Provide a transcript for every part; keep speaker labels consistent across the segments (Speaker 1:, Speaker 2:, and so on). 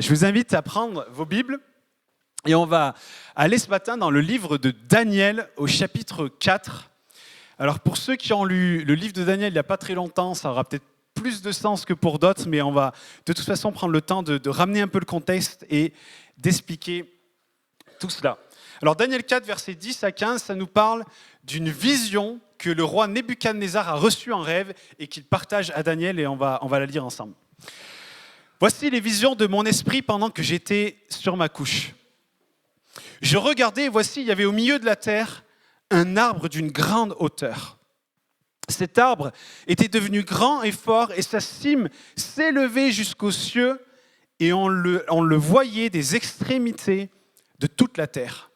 Speaker 1: Je vous invite à prendre vos Bibles et on va aller ce matin dans le livre de Daniel au chapitre 4. Alors pour ceux qui ont lu le livre de Daniel il n'y a pas très longtemps, ça aura peut-être plus de sens que pour d'autres, mais on va de toute façon prendre le temps de ramener un peu le contexte et d'expliquer tout cela. Alors Daniel 4, versets 10 à 15, ça nous parle d'une vision que le roi Nebuchadnezzar a reçue en rêve et qu'il partage à Daniel et on va la lire ensemble. Voici les visions de mon esprit pendant que j'étais sur ma couche. Je regardais et voici, il y avait au milieu de la terre un arbre d'une grande hauteur. Cet arbre était devenu grand et fort et sa cime s'élevait jusqu'aux cieux et on le voyait des extrémités de toute la terre.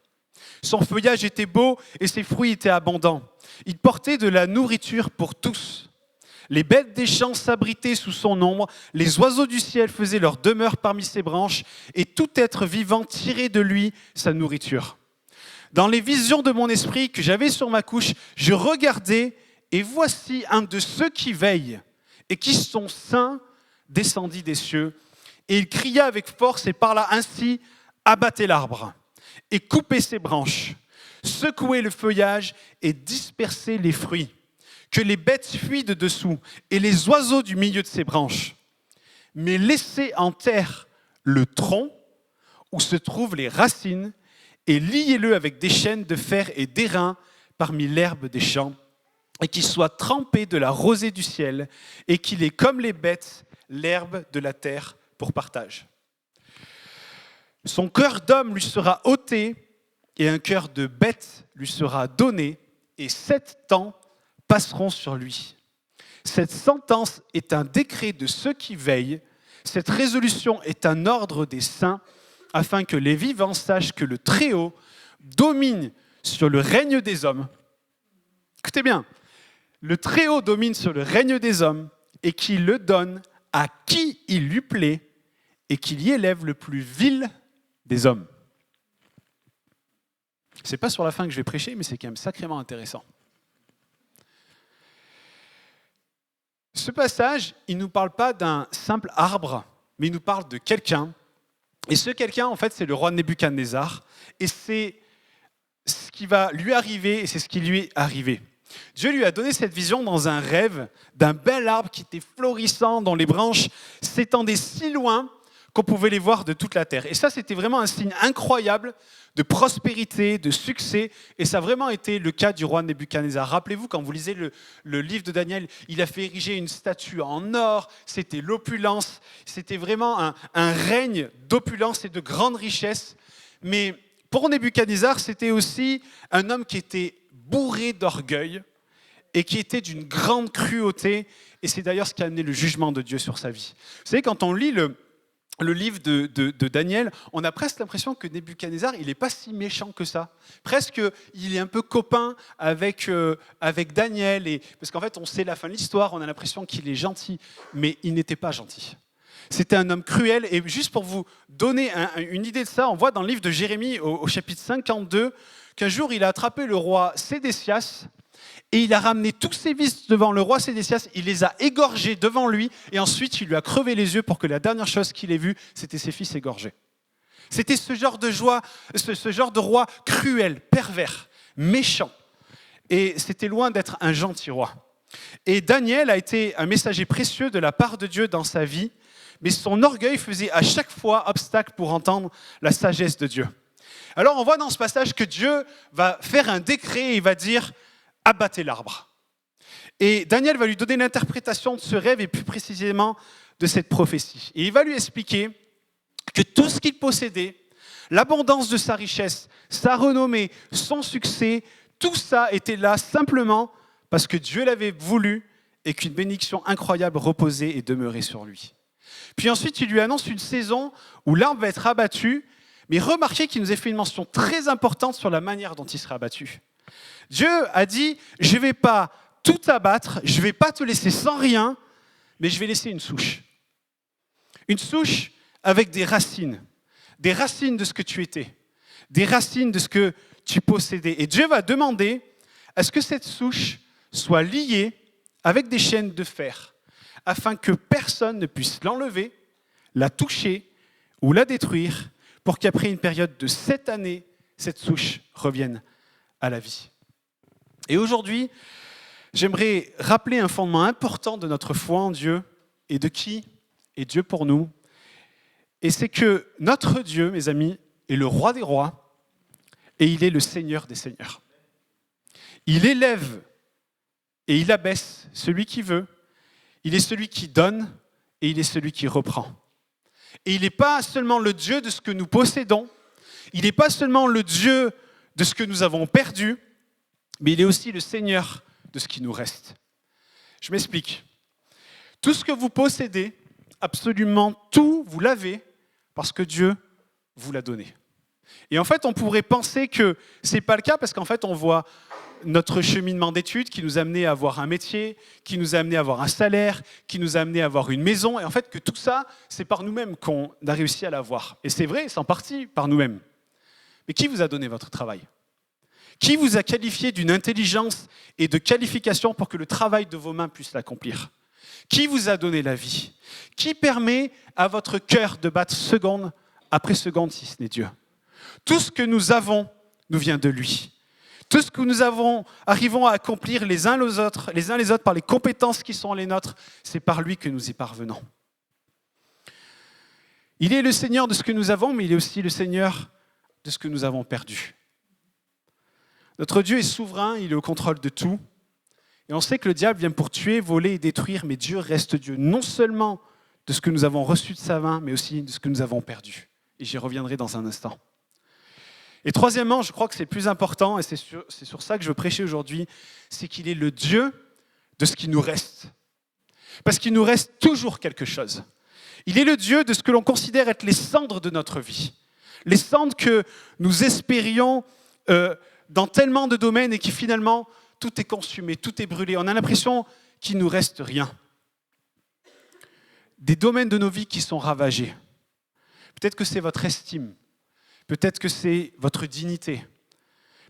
Speaker 1: Son feuillage était beau et ses fruits étaient abondants. Il portait de la nourriture pour tous. Les bêtes des champs s'abritaient sous son ombre, les oiseaux du ciel faisaient leur demeure parmi ses branches, et tout être vivant tirait de lui sa nourriture. Dans les visions de mon esprit que j'avais sur ma couche, je regardais, et voici un de ceux qui veillent et qui sont saints descendit des cieux, et il cria avec force et parla ainsi, abattez l'arbre et coupez ses branches, secouez le feuillage et dispersez les fruits. Que les bêtes fuient de dessous et les oiseaux du milieu de ses branches. Mais laissez en terre le tronc où se trouvent les racines et liez-le avec des chaînes de fer et d'airain parmi l'herbe des champs et qu'il soit trempé de la rosée du ciel et qu'il ait comme les bêtes l'herbe de la terre pour partage. Son cœur d'homme lui sera ôté et un cœur de bête lui sera donné et 7 ans passeront sur lui. Cette sentence est un décret de ceux qui veillent. Cette résolution est un ordre des saints, afin que les vivants sachent que le Très-Haut domine sur le règne des hommes. Écoutez bien, le Très-Haut domine sur le règne des hommes et qu'il le donne à qui il lui plaît et qu'il y élève le plus vil des hommes. C'est pas sur la fin que je vais prêcher, mais c'est quand même sacrément intéressant. Ce passage, il ne nous parle pas d'un simple arbre, mais il nous parle de quelqu'un. Et ce quelqu'un, en fait, c'est le roi Nebuchadnezzar. Et c'est ce qui va lui arriver, et c'est ce qui lui est arrivé. Dieu lui a donné cette vision dans un rêve d'un bel arbre qui était florissant, dont les branches s'étendaient si loin qu'on pouvait les voir de toute la terre. Et ça, c'était vraiment un signe incroyable de prospérité, de succès, et ça a vraiment été le cas du roi Nebuchadnezzar. Rappelez-vous, quand vous lisez le livre de Daniel, il a fait ériger une statue en or, c'était l'opulence, c'était vraiment un règne d'opulence et de grande richesse. Mais pour Nebuchadnezzar, c'était aussi un homme qui était bourré d'orgueil et qui était d'une grande cruauté, et c'est d'ailleurs ce qui a amené le jugement de Dieu sur sa vie. Vous savez, quand on lit le livre de Daniel, on a presque l'impression que Nebuchadnezzar, il n'est pas si méchant que ça. Presque, il est un peu copain avec Daniel, parce qu'en fait, on sait la fin de l'histoire, on a l'impression qu'il est gentil, mais il n'était pas gentil. C'était un homme cruel, et juste pour vous donner une idée de ça, on voit dans le livre de Jérémie, au chapitre 52, qu'un jour, il a attrapé le roi Sédécias, et il a ramené tous ses fils devant le roi Sédécias, il les a égorgés devant lui, et ensuite il lui a crevé les yeux pour que la dernière chose qu'il ait vue, c'était ses fils égorgés. C'était ce genre de roi cruel, pervers, méchant. Et c'était loin d'être un gentil roi. Et Daniel a été un messager précieux de la part de Dieu dans sa vie, mais son orgueil faisait à chaque fois obstacle pour entendre la sagesse de Dieu. Alors on voit dans ce passage que Dieu va faire un décret et il va dire « abattez l'arbre ». Et Daniel va lui donner l'interprétation de ce rêve et plus précisément de cette prophétie. Et il va lui expliquer que tout ce qu'il possédait, l'abondance de sa richesse, sa renommée, son succès, tout ça était là simplement parce que Dieu l'avait voulu et qu'une bénédiction incroyable reposait et demeurait sur lui. Puis ensuite, il lui annonce une saison où l'arbre va être abattu, mais remarquez qu'il nous a fait une mention très importante sur la manière dont il sera abattu. Dieu a dit, je ne vais pas tout abattre, je ne vais pas te laisser sans rien, mais je vais laisser une souche. Une souche avec des racines de ce que tu étais, des racines de ce que tu possédais. Et Dieu va demander à ce que cette souche soit liée avec des chaînes de fer, afin que personne ne puisse l'enlever, la toucher ou la détruire pour qu'après une période de 7 années, cette souche revienne à la vie. Et aujourd'hui, j'aimerais rappeler un fondement important de notre foi en Dieu et de qui est Dieu pour nous. Et c'est que notre Dieu, mes amis, est le roi des rois et il est le Seigneur des seigneurs. Il élève et il abaisse celui qui veut. Il est celui qui donne et il est celui qui reprend. Et il n'est pas seulement le Dieu de ce que nous possédons, il n'est pas seulement le Dieu de ce que nous avons perdu, mais il est aussi le Seigneur de ce qui nous reste. Je m'explique. Tout ce que vous possédez, absolument tout, vous l'avez parce que Dieu vous l'a donné. Et en fait, on pourrait penser que ce n'est pas le cas parce qu'en fait, on voit notre cheminement d'études qui nous a amené à avoir un métier, qui nous a amené à avoir un salaire, qui nous a amené à avoir une maison. Et en fait, que tout ça, c'est par nous-mêmes qu'on a réussi à l'avoir. Et c'est vrai, c'est en partie par nous-mêmes. Mais qui vous a donné votre travail ? Qui vous a qualifié d'une intelligence et de qualification pour que le travail de vos mains puisse l'accomplir ? Qui vous a donné la vie ? Qui permet à votre cœur de battre seconde après seconde si ce n'est Dieu ? Tout ce que nous avons nous vient de lui. Tout ce que nous arrivons à accomplir les uns les autres par les compétences qui sont les nôtres, c'est par lui que nous y parvenons. Il est le Seigneur de ce que nous avons, mais il est aussi le Seigneur de ce que nous avons perdu. Notre Dieu est souverain, il est au contrôle de tout. Et on sait que le diable vient pour tuer, voler et détruire, mais Dieu reste Dieu, non seulement de ce que nous avons reçu de sa main, mais aussi de ce que nous avons perdu. Et j'y reviendrai dans un instant. Et troisièmement, je crois que c'est le plus important, et c'est sur ça que je veux prêcher aujourd'hui, c'est qu'il est le Dieu de ce qui nous reste. Parce qu'il nous reste toujours quelque chose. Il est le Dieu de ce que l'on considère être les cendres de notre vie. Les cendres que nous espérions dans tellement de domaines et qui finalement, tout est consumé, tout est brûlé. On a l'impression qu'il ne nous reste rien. Des domaines de nos vies qui sont ravagés. Peut-être que c'est votre estime. Peut-être que c'est votre dignité.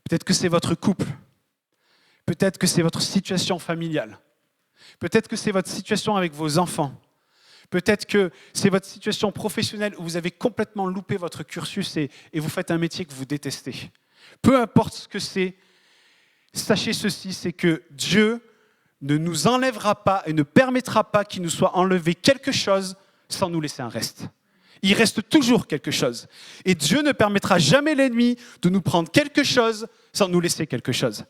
Speaker 1: Peut-être que c'est votre couple. Peut-être que c'est votre situation familiale. Peut-être que c'est votre situation avec vos enfants. Peut-être que c'est votre situation professionnelle où vous avez complètement loupé votre cursus et vous faites un métier que vous détestez. Peu importe ce que c'est, sachez ceci, c'est que Dieu ne nous enlèvera pas et ne permettra pas qu'il nous soit enlevé quelque chose sans nous laisser un reste. Il reste toujours quelque chose. Et Dieu ne permettra jamais l'ennemi de nous prendre quelque chose sans nous laisser quelque chose.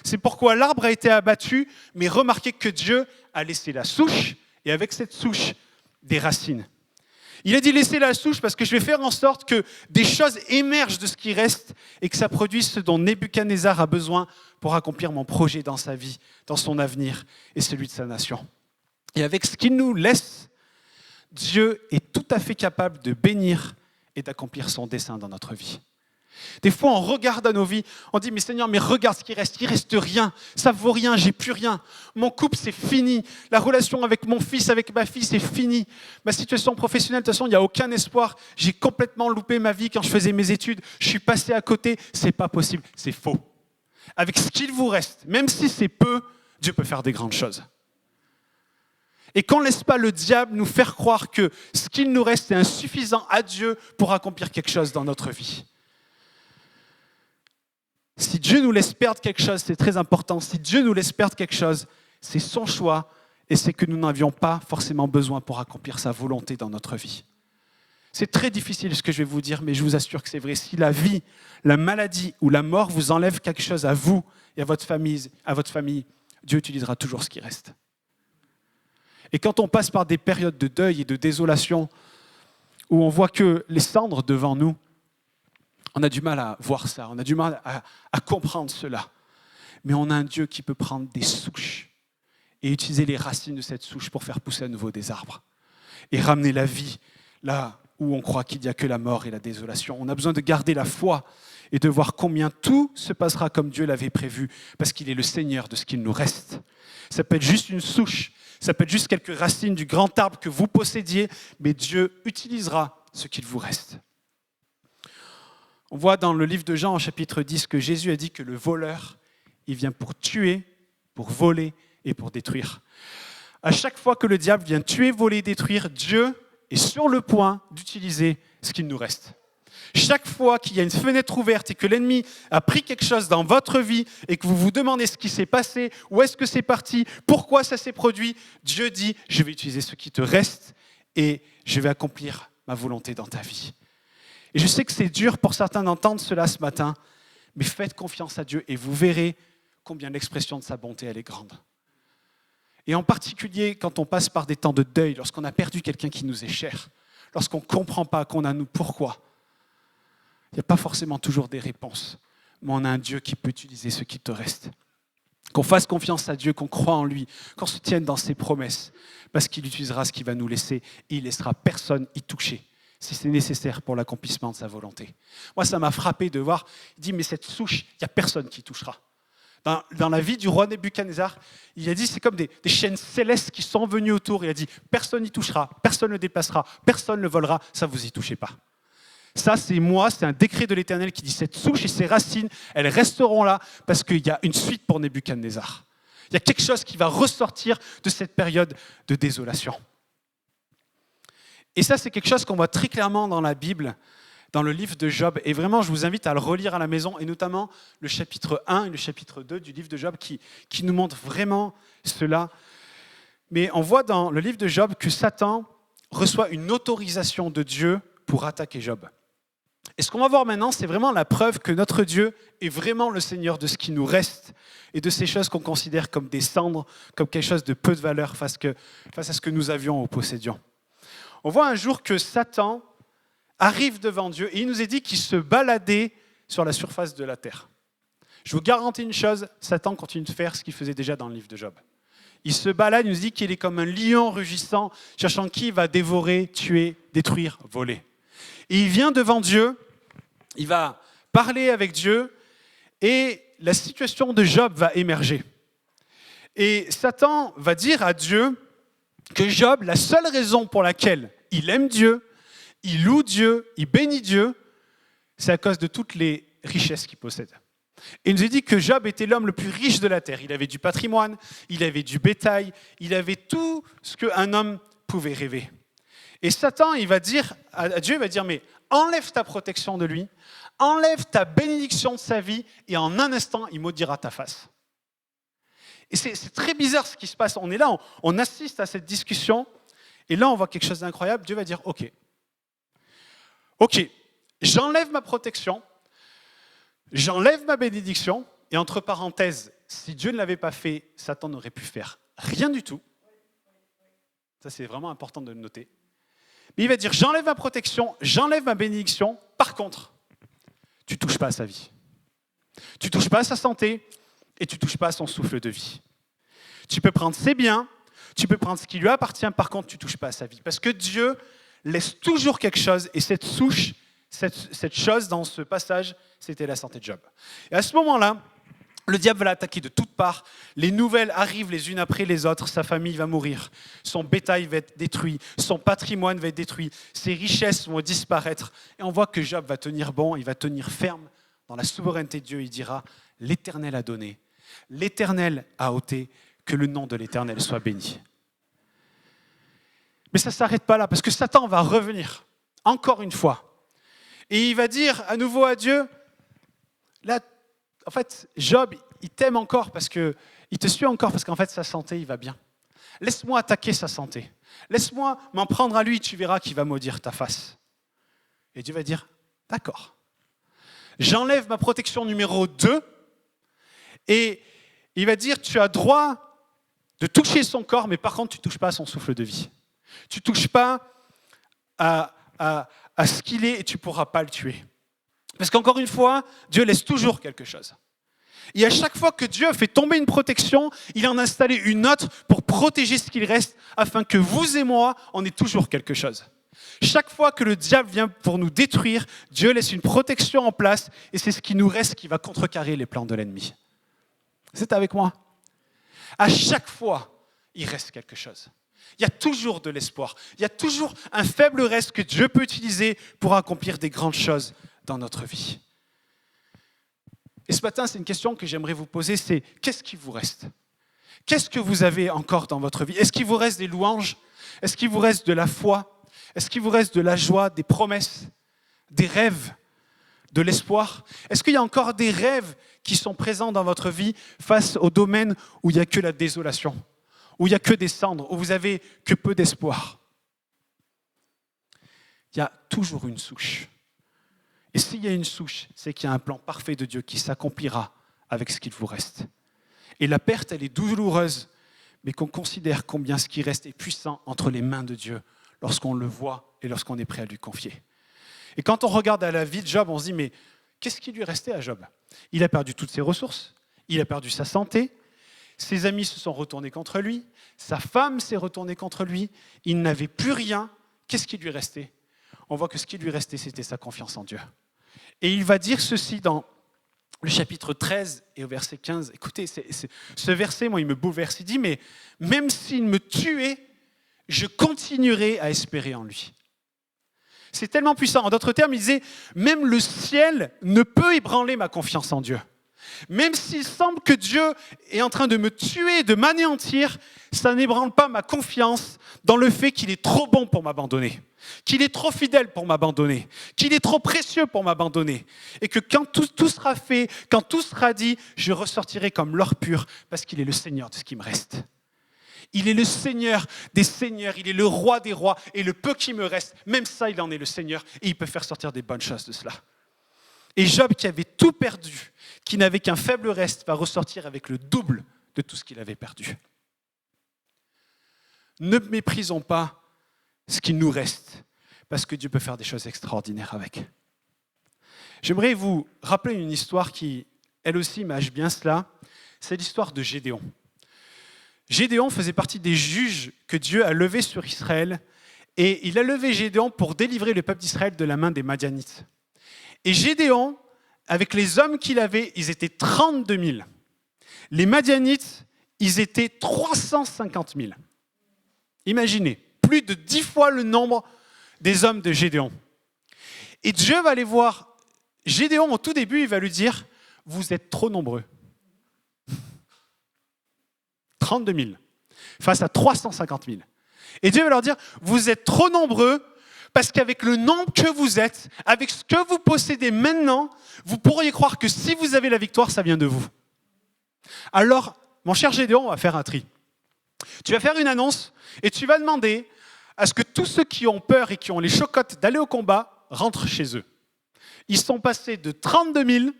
Speaker 1: C'est pourquoi l'arbre a été abattu, mais remarquez que Dieu a laissé la souche, et avec cette souche, des racines. Il a dit laissez la souche parce que je vais faire en sorte que des choses émergent de ce qui reste et que ça produise ce dont Nebuchadnezzar a besoin pour accomplir mon projet dans sa vie, dans son avenir et celui de sa nation. Et avec ce qu'il nous laisse, Dieu est tout à fait capable de bénir et d'accomplir son dessein dans notre vie. Des fois, on regarde à nos vies, on dit « Mais Seigneur, mais regarde ce qui reste, il ne reste rien, ça ne vaut rien, j'ai plus rien. Mon couple, c'est fini. La relation avec mon fils, avec ma fille, c'est fini. Ma situation professionnelle, de toute façon, il n'y a aucun espoir. J'ai complètement loupé ma vie quand je faisais mes études. Je suis passé à côté, ce n'est pas possible. » C'est faux. Avec ce qu'il vous reste, même si c'est peu, Dieu peut faire des grandes choses. Et qu'on ne laisse pas le diable nous faire croire que ce qu'il nous reste est insuffisant à Dieu pour accomplir quelque chose dans notre vie. Si Dieu nous laisse perdre quelque chose, c'est très important. Si Dieu nous laisse perdre quelque chose, c'est son choix et c'est que nous n'avions pas forcément besoin pour accomplir sa volonté dans notre vie. C'est très difficile ce que je vais vous dire, mais je vous assure que c'est vrai. Si la vie, la maladie ou la mort vous enlève quelque chose à vous et à votre famille, Dieu utilisera toujours ce qui reste. Et quand on passe par des périodes de deuil et de désolation, où on voit que les cendres devant nous, on a du mal à voir ça, on a du mal à comprendre cela. Mais on a un Dieu qui peut prendre des souches et utiliser les racines de cette souche pour faire pousser à nouveau des arbres. Et ramener la vie là où on croit qu'il n'y a que la mort et la désolation. On a besoin de garder la foi et de voir combien tout se passera comme Dieu l'avait prévu, parce qu'il est le Seigneur de ce qu'il nous reste. Ça peut être juste une souche, ça peut être juste quelques racines du grand arbre que vous possédiez, mais Dieu utilisera ce qu'il vous reste. On voit dans le livre de Jean, au chapitre 10, que Jésus a dit que le voleur, il vient pour tuer, pour voler et pour détruire. À chaque fois que le diable vient tuer, voler, détruire, Dieu est sur le point d'utiliser ce qu'il nous reste. Chaque fois qu'il y a une fenêtre ouverte et que l'ennemi a pris quelque chose dans votre vie et que vous vous demandez ce qui s'est passé, où est-ce que c'est parti, pourquoi ça s'est produit, Dieu dit, je vais utiliser ce qui te reste et je vais accomplir ma volonté dans ta vie. Et je sais que c'est dur pour certains d'entendre cela ce matin, mais faites confiance à Dieu et vous verrez combien l'expression de sa bonté, elle est grande. Et en particulier, quand on passe par des temps de deuil, lorsqu'on a perdu quelqu'un qui nous est cher, lorsqu'on ne comprend pas qu'on a nous pourquoi, il n'y a pas forcément toujours des réponses, mais on a un Dieu qui peut utiliser ce qui te reste. Qu'on fasse confiance à Dieu, qu'on croie en lui, qu'on se tienne dans ses promesses, parce qu'il utilisera ce qu'il va nous laisser et il ne laissera personne y toucher, si c'est nécessaire pour l'accomplissement de sa volonté. Moi, ça m'a frappé de voir, il dit, mais cette souche, il n'y a personne qui y touchera. Dans la vie du roi Nebuchadnezzar, il a dit, c'est comme des chaînes célestes qui sont venues autour. Il a dit, personne n'y touchera, personne ne le déplacera, personne ne le volera, ça vous y touchez pas. Ça, c'est moi, c'est un décret de l'Éternel qui dit cette souche et ses racines, elles resteront là parce qu'il y a une suite pour Nebuchadnezzar. Il y a quelque chose qui va ressortir de cette période de désolation. Et ça, c'est quelque chose qu'on voit très clairement dans la Bible, dans le livre de Job. Et vraiment, je vous invite à le relire à la maison, et notamment le chapitre 1 et le chapitre 2 du livre de Job qui nous montrent vraiment cela. Mais on voit dans le livre de Job que Satan reçoit une autorisation de Dieu pour attaquer Job. Et ce qu'on va voir maintenant, c'est vraiment la preuve que notre Dieu est vraiment le Seigneur de ce qui nous reste et de ces choses qu'on considère comme des cendres, comme quelque chose de peu de valeur face à ce que nous avions ou possédions. On voit un jour que Satan arrive devant Dieu et il nous est dit qu'il se baladait sur la surface de la terre. Je vous garantis une chose, Satan continue de faire ce qu'il faisait déjà dans le livre de Job. Il se balade, il nous dit qu'il est comme un lion rugissant, cherchant qui va dévorer, tuer, détruire, voler. Et il vient devant Dieu, il va parler avec Dieu, et la situation de Job va émerger. Et Satan va dire à Dieu que Job, la seule raison pour laquelle il aime Dieu, il loue Dieu, il bénit Dieu, c'est à cause de toutes les richesses qu'il possède. Et il nous a dit que Job était l'homme le plus riche de la terre. Il avait du patrimoine, il avait du bétail, il avait tout ce qu'un homme pouvait rêver. Et Satan, il va dire à Dieu, il va dire, mais enlève ta protection de lui, enlève ta bénédiction de sa vie, et en un instant, il maudira ta face. Et c'est très bizarre ce qui se passe. On est là, on assiste à cette discussion, et là, on voit quelque chose d'incroyable. Dieu va dire, ok, j'enlève ma protection, j'enlève ma bénédiction, et entre parenthèses, si Dieu ne l'avait pas fait, Satan n'aurait pu faire rien du tout. Ça, c'est vraiment important de le noter. Mais il va dire, j'enlève ma protection, j'enlève ma bénédiction. Par contre, tu ne touches pas à sa vie. Tu ne touches pas à sa santé et tu ne touches pas à son souffle de vie. Tu peux prendre ses biens, tu peux prendre ce qui lui appartient, par contre, tu ne touches pas à sa vie. Parce que Dieu laisse toujours quelque chose, et cette souche, cette chose dans ce passage, c'était la santé de Job. Et à ce moment-là, le diable va l'attaquer de toutes parts. Les nouvelles arrivent les unes après les autres. Sa famille va mourir. Son bétail va être détruit. Son patrimoine va être détruit. Ses richesses vont disparaître. Et on voit que Job va tenir bon. Il va tenir ferme dans la souveraineté de Dieu. Il dira, l'Éternel a donné. L'Éternel a ôté. Que le nom de l'Éternel soit béni. Mais ça ne s'arrête pas là. Parce que Satan va revenir. Encore une fois. Et il va dire à nouveau à Dieu, là, en fait, Job, il t'aime encore parce que, il te suit encore parce qu'en fait, sa santé, il va bien. Laisse-moi attaquer sa santé. Laisse-moi m'en prendre à lui, tu verras qu'il va maudire ta face. Et Dieu va dire, d'accord. J'enlève ma protection numéro 2 et il va dire, tu as droit de toucher son corps, mais par contre, tu ne touches pas à son souffle de vie. Tu ne touches pas à ce qu'il est et tu ne pourras pas le tuer. Parce qu'encore une fois, Dieu laisse toujours quelque chose. Et à chaque fois que Dieu fait tomber une protection, il en a installé une autre pour protéger ce qu'il reste, afin que vous et moi, on ait toujours quelque chose. Chaque fois que le diable vient pour nous détruire, Dieu laisse une protection en place, et c'est ce qui nous reste qui va contrecarrer les plans de l'ennemi. C'est avec moi? À chaque fois, il reste quelque chose. Il y a toujours de l'espoir. Il y a toujours un faible reste que Dieu peut utiliser pour accomplir des grandes choses dans notre vie. Et ce matin, c'est une question que j'aimerais vous poser, c'est qu'est-ce qui vous reste? Qu'est-ce que vous avez encore dans votre vie? Est-ce qu'il vous reste des louanges? Est-ce qu'il vous reste de la foi? Est-ce qu'il vous reste de la joie, des promesses, des rêves, de l'espoir? Est-ce qu'il y a encore des rêves qui sont présents dans votre vie face au domaine où il n'y a que la désolation, où il n'y a que des cendres, où vous n'avez que peu d'espoir? Il y a toujours une souche. Et s'il y a une souche, c'est qu'il y a un plan parfait de Dieu qui s'accomplira avec ce qu'il vous reste. Et la perte, elle est douloureuse, mais qu'on considère combien ce qui reste est puissant entre les mains de Dieu lorsqu'on le voit et lorsqu'on est prêt à lui confier. Et quand on regarde à la vie de Job, on se dit, mais qu'est-ce qui lui restait à Job? Il a perdu toutes ses ressources, il a perdu sa santé, ses amis se sont retournés contre lui, sa femme s'est retournée contre lui, il n'avait plus rien. Qu'est-ce qui lui restait? On voit que ce qui lui restait, c'était sa confiance en Dieu. Et il va dire ceci dans le chapitre 13 et au verset 15. Écoutez, ce verset, moi, il me bouleverse. Il dit, mais même s'il me tuait, je continuerai à espérer en lui. C'est tellement puissant. En d'autres termes, il disait, même le ciel ne peut ébranler ma confiance en Dieu. Même s'il semble que Dieu est en train de me tuer, de m'anéantir, ça n'ébranle pas ma confiance dans le fait qu'il est trop bon pour m'abandonner, qu'il est trop fidèle pour m'abandonner, qu'il est trop précieux pour m'abandonner. Et que quand tout sera fait, quand tout sera dit, je ressortirai comme l'or pur parce qu'il est le Seigneur de ce qui me reste. Il est le Seigneur des seigneurs, il est le roi des rois, et le peu qui me reste, même ça, il en est le Seigneur, et il peut faire sortir des bonnes choses de cela. Et Job, qui avait tout perdu, qui n'avait qu'un faible reste, va ressortir avec le double de tout ce qu'il avait perdu. Ne méprisons pas ce qu'il nous reste, parce que Dieu peut faire des choses extraordinaires avec. J'aimerais vous rappeler une histoire qui, elle aussi, image bien cela. C'est l'histoire de Gédéon. Gédéon faisait partie des juges que Dieu a levés sur Israël, et il a levé Gédéon pour délivrer le peuple d'Israël de la main des Madianites. Et Gédéon, avec les hommes qu'il avait, ils étaient 32 000. Les Madianites, ils étaient 350 000. Imaginez, plus de 10 fois le nombre des hommes de Gédéon. Et Dieu va aller voir Gédéon au tout début, il va lui dire, vous êtes trop nombreux. 32 000 face à 350 000. Et Dieu va leur dire, vous êtes trop nombreux parce qu'avec le nombre que vous êtes, avec ce que vous possédez maintenant, vous pourriez croire que si vous avez la victoire, ça vient de vous. Alors, mon cher Gédéon, on va faire un tri. Tu vas faire une annonce et tu vas demander à ce que tous ceux qui ont peur et qui ont les chocottes d'aller au combat rentrent chez eux. Ils sont passés de 32 000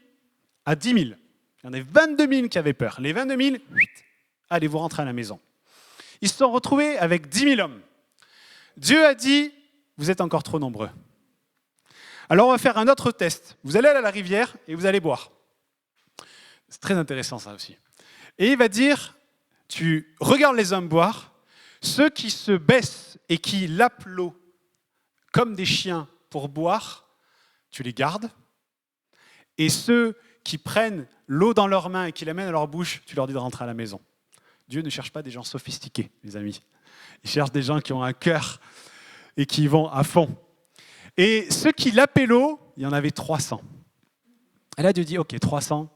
Speaker 1: à 10 000. Il y en a 22 000 qui avaient peur. Les 22 000, allez, vous rentrez à la maison. Ils se sont retrouvés avec 10 000 hommes. Dieu a dit, vous êtes encore trop nombreux. Alors on va faire un autre test. Vous allez aller à la rivière et vous allez boire. C'est très intéressant ça aussi. Et il va dire, tu regardes les hommes boire, ceux qui se baissent et qui lapent l'eau comme des chiens pour boire, tu les gardes. Et ceux qui prennent l'eau dans leurs mains et qui la mènent à leur bouche, tu leur dis de rentrer à la maison. Dieu ne cherche pas des gens sophistiqués, les amis. Il cherche des gens qui ont un cœur et qui vont à fond. Et ceux qui lapaient l'eau, il y en avait 300. Et là, Dieu dit, ok, 300,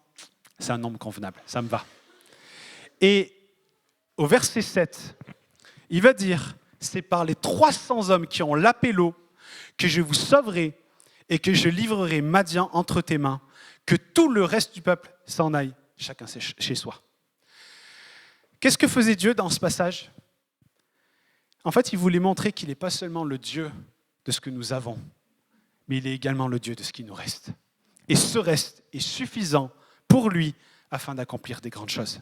Speaker 1: c'est un nombre convenable, ça me va. Et au verset 7, il va dire, c'est par les 300 hommes qui ont lapé l'eau que je vous sauverai et que je livrerai Madian entre tes mains, que tout le reste du peuple s'en aille, chacun chez soi. Qu'est-ce que faisait Dieu dans ce passage? En fait, il voulait montrer qu'il n'est pas seulement le Dieu de ce que nous avons, mais il est également le Dieu de ce qui nous reste. Et ce reste est suffisant pour lui afin d'accomplir des grandes choses.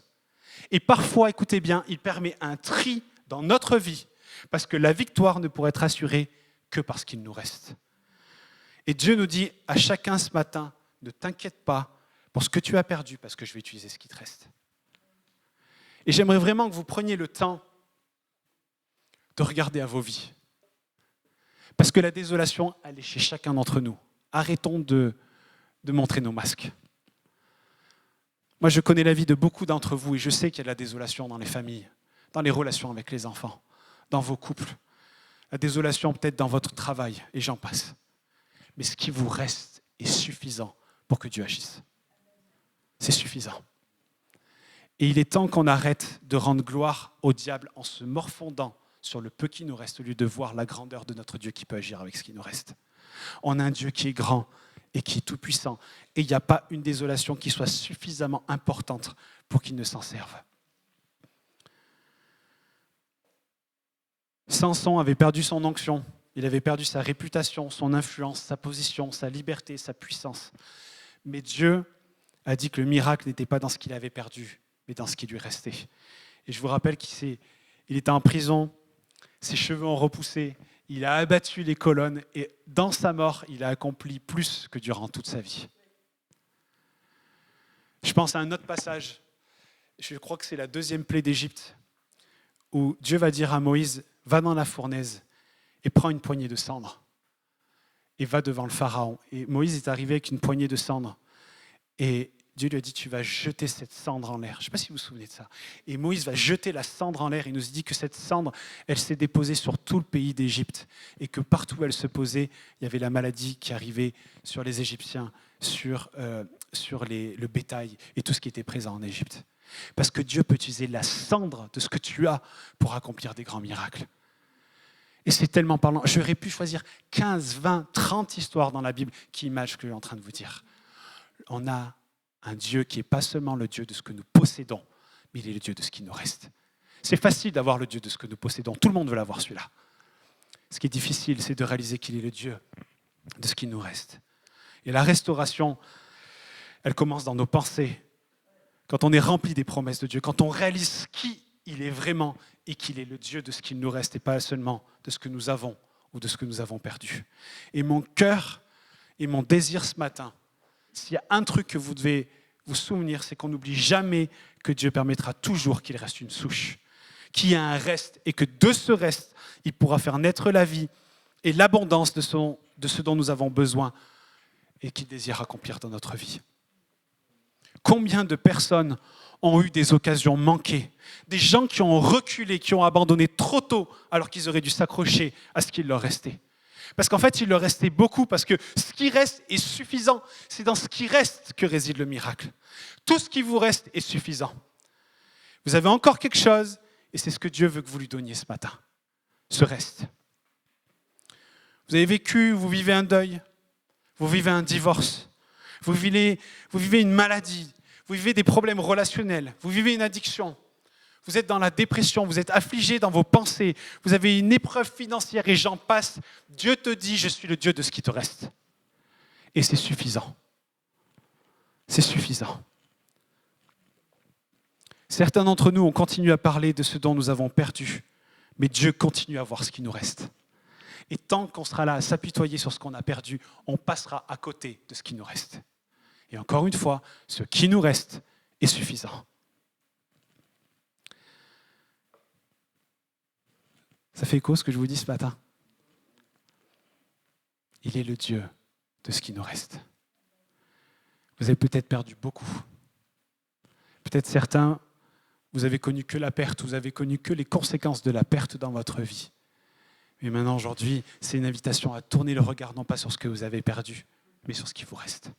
Speaker 1: Et parfois, écoutez bien, il permet un tri dans notre vie, parce que la victoire ne pourrait être assurée que parce qu'il nous reste. Et Dieu nous dit à chacun ce matin, ne t'inquiète pas pour ce que tu as perdu, parce que je vais utiliser ce qui te reste. Et j'aimerais vraiment que vous preniez le temps de regarder à vos vies. Parce que la désolation, elle est chez chacun d'entre nous. Arrêtons de montrer nos masques. Moi, je connais la vie de beaucoup d'entre vous et je sais qu'il y a de la désolation dans les familles, dans les relations avec les enfants, dans vos couples. La désolation peut-être dans votre travail, et j'en passe. Mais ce qui vous reste est suffisant pour que Dieu agisse. C'est suffisant. Et il est temps qu'on arrête de rendre gloire au diable en se morfondant sur le peu qui nous reste au lieu de voir la grandeur de notre Dieu qui peut agir avec ce qui nous reste. On a un Dieu qui est grand et qui est tout-puissant. Et il n'y a pas une désolation qui soit suffisamment importante pour qu'il ne s'en serve. Samson avait perdu son onction, il avait perdu sa réputation, son influence, sa position, sa liberté, sa puissance. Mais Dieu a dit que le miracle n'était pas dans ce qu'il avait perdu, mais dans ce qui lui restait. Et je vous rappelle qu'il était en prison, ses cheveux ont repoussé, il a abattu les colonnes et dans sa mort, il a accompli plus que durant toute sa vie. Je pense à un autre passage, je crois que c'est la 2e plaie d'Égypte, où Dieu va dire à Moïse, va dans la fournaise et prends une poignée de cendres et va devant le Pharaon. Et Moïse est arrivé avec une poignée de cendres et Dieu lui a dit, tu vas jeter cette cendre en l'air. Je ne sais pas si vous vous souvenez de ça. Et Moïse va jeter la cendre en l'air. Il nous dit que cette cendre, elle s'est déposée sur tout le pays d'Égypte et que partout où elle se posait, il y avait la maladie qui arrivait sur les Égyptiens, sur le bétail et tout ce qui était présent en Égypte. Parce que Dieu peut utiliser la cendre de ce que tu as pour accomplir des grands miracles. Et c'est tellement parlant. J'aurais pu choisir 15, 20, 30 histoires dans la Bible qui imagent ce que je suis en train de vous dire. On a un Dieu qui n'est pas seulement le Dieu de ce que nous possédons, mais il est le Dieu de ce qui nous reste. C'est facile d'avoir le Dieu de ce que nous possédons. Tout le monde veut l'avoir, celui-là. Ce qui est difficile, c'est de réaliser qu'il est le Dieu de ce qui nous reste. Et la restauration, elle commence dans nos pensées. Quand on est rempli des promesses de Dieu, quand on réalise qui il est vraiment et qu'il est le Dieu de ce qu'il nous reste et pas seulement de ce que nous avons ou de ce que nous avons perdu. Et mon cœur et mon désir ce matin, s'il y a un truc que vous devez vous souvenir, c'est qu'on n'oublie jamais que Dieu permettra toujours qu'il reste une souche, qu'il y a un reste et que de ce reste, il pourra faire naître la vie et l'abondance de ce dont nous avons besoin et qu'il désire accomplir dans notre vie. Combien de personnes ont eu des occasions manquées, des gens qui ont reculé, qui ont abandonné trop tôt alors qu'ils auraient dû s'accrocher à ce qu'il leur restait. Parce qu'en fait, il leur restait beaucoup, parce que ce qui reste est suffisant. C'est dans ce qui reste que réside le miracle. Tout ce qui vous reste est suffisant. Vous avez encore quelque chose, et c'est ce que Dieu veut que vous lui donniez ce matin. Ce reste. Vous avez vécu, vous vivez un deuil, vous vivez un divorce, vous vivez une maladie, vous vivez des problèmes relationnels, vous vivez une addiction. Vous êtes dans la dépression, vous êtes affligé dans vos pensées, vous avez une épreuve financière et j'en passe. Dieu te dit, je suis le Dieu de ce qui te reste. Et c'est suffisant. C'est suffisant. Certains d'entre nous ont continué à parler de ce dont nous avons perdu, mais Dieu continue à voir ce qui nous reste. Et tant qu'on sera là à s'apitoyer sur ce qu'on a perdu, on passera à côté de ce qui nous reste. Et encore une fois, ce qui nous reste est suffisant. Ça fait écho ce que je vous dis ce matin. Il est le Dieu de ce qui nous reste. Vous avez peut-être perdu beaucoup. Peut-être certains, vous avez connu que la perte, vous avez connu que les conséquences de la perte dans votre vie. Mais maintenant, aujourd'hui, c'est une invitation à tourner le regard non pas sur ce que vous avez perdu, mais sur ce qui vous reste.